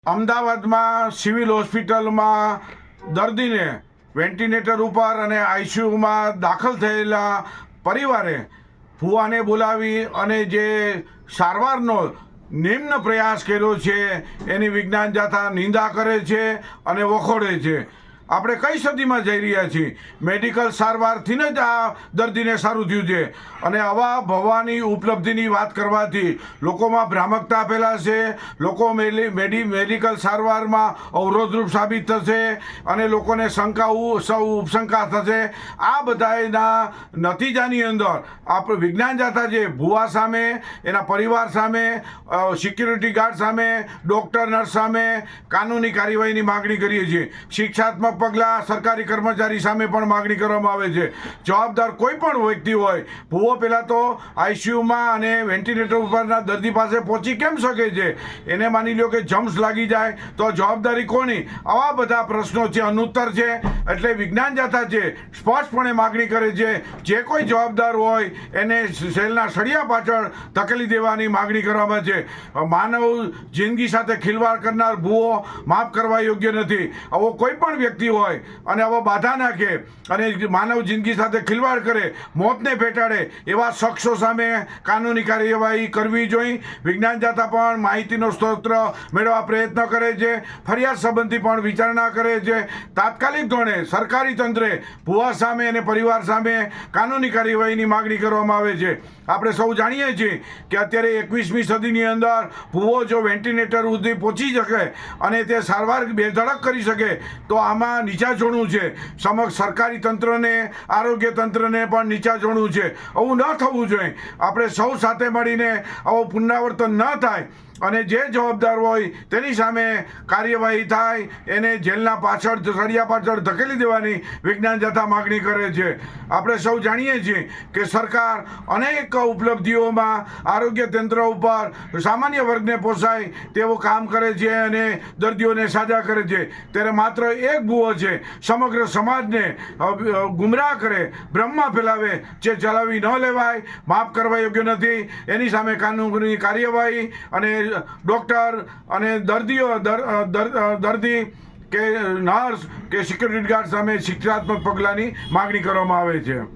અમદાવાદમાં સિવિલ હોસ્પિટલમાં દર્દીને વેન્ટિલેટર ઉપર અને આઈસીયુમાં દાખલ થયેલા પરિવારે ભુવાને બોલાવી અને જે સારવારનો નિમ્ન પ્રયાસ કર્યો છે એની વિજ્ઞાન જાથા નિંદા કરે છે અને વખોડે છે. આપણે કઈ સદીમાં જઈ રહ્યા છીએ? મેડિકલ સારવારથી જ આ દર્દીને સારું થયું છે અને આવા ભવાની ઉપલબ્ધિની વાત કરવાથી લોકોમાં ભ્રામકતા ફેલાશે, લોકો મેડિકલ સારવારમાં અવરોધરૂપ સાબિત થશે અને લોકોને ઉપશંકા થશે. આ બધાના નતીજાની અંદર આપણે વિજ્ઞાન જાથા જે ભુવા સામે, એના પરિવાર સામે, સિક્યુરિટી ગાર્ડ સામે, ડૉક્ટર નર્સ સામે કાનૂની કાર્યવાહીની માગણી કરીએ છીએ. શિક્ષાત્મક પગલાં સરકારી કર્મચારી સામે પણ માગણી કરવામાં આવે છે. જવાબદાર કોઈ પણ વ્યક્તિ હોય, ભુવો પહેલાં તો આઈસીયુમાં અને વેન્ટિલેટર ઉપરના દર્દી પાસે પહોંચી કેમ શકે છે? એને માની લો કે જમ્સ લાગી જાય તો જવાબદારી કોની? આવા બધા પ્રશ્નો છે, અનુત્તર છે. એટલે વિજ્ઞાન જાથા છે સ્પષ્ટપણે માગણી કરે છે, જે કોઈ જવાબદાર હોય એને સેલના સળિયા પાછળ ધકેલી દેવાની માગણી કરવામાં છે. માનવ જિંદગી સાથે ખિલવાડ કરનાર ભુવો માફ કરવા યોગ્ય નથી. આવો કોઈ પણ વ્યક્તિ હોય અને આવો બાધા નાખે અને માનવ જિંદગી સાથે ખિલવાડ કરે, મોતને પેટાડે, એવા શખ્સો સામે કાનૂની કાર્યવાહી કરવી જોઈએ. વિજ્ઞાન જાથા પણ માહિતીનો સ્ત્રોત મેળવવા પ્રયત્ન કરે છે, ફરિયાદ સંબંધી પણ વિચારણા કરે છે. તાત્કાલિક ધોરણે સરકારી તંત્રે ભુવા સામે અને પરિવાર સામે કાનૂની કાર્યવાહીની માગણી કરવામાં આવે છે. આપણે સૌ જાણીએ છીએ કે અત્યારે 21મી સદીની અંદર ભુવો જો વેન્ટિલેટર સુધી પહોંચી શકે અને તે સારવાર બેધડક કરી શકે તો આમાં નીચા જોડવું છે. સમગ્ર સરકારી તંત્રને, આરોગ્ય તંત્રને પણ નીચા જોડવું છે. આવું ન થવું જોઈએ. આપણે સૌ સાથે મળીને આવું પુનરાવર્તન ન થાય અને જે જવાબદાર હોય તેની સામે કાર્યવાહી થાય, એને જેલના પાછળ, સળિયા પાછળ ધકેલી દેવાની વિજ્ઞાન જાથા માગણી કરે છે. આપણે સૌ જાણીએ છીએ કે સરકાર અનેક ઉપલબ્ધિઓમાં આરોગ્ય તંત્ર ઉપર સામાન્ય વર્ગને પોસાય તેવું કામ કરે છે અને દર્દીઓને સાજા કરે છે. ત્યારે માત્ર એક ભુવો છે, સમગ્ર સમાજને ગુમરાહ કરે, ભ્રમમાં ફેલાવે, જે ચલાવી ન લેવાય, માફ કરવા યોગ્ય નથી. એની સામે કાનૂની કાર્યવાહી અને ડૉક્ટર અને દર્દી કે નર્સ કે સિક્યુરિટી ગાર્ડ સામે શિક્ષાત્મક પગલાંની માગણી કરવામાં આવે છે.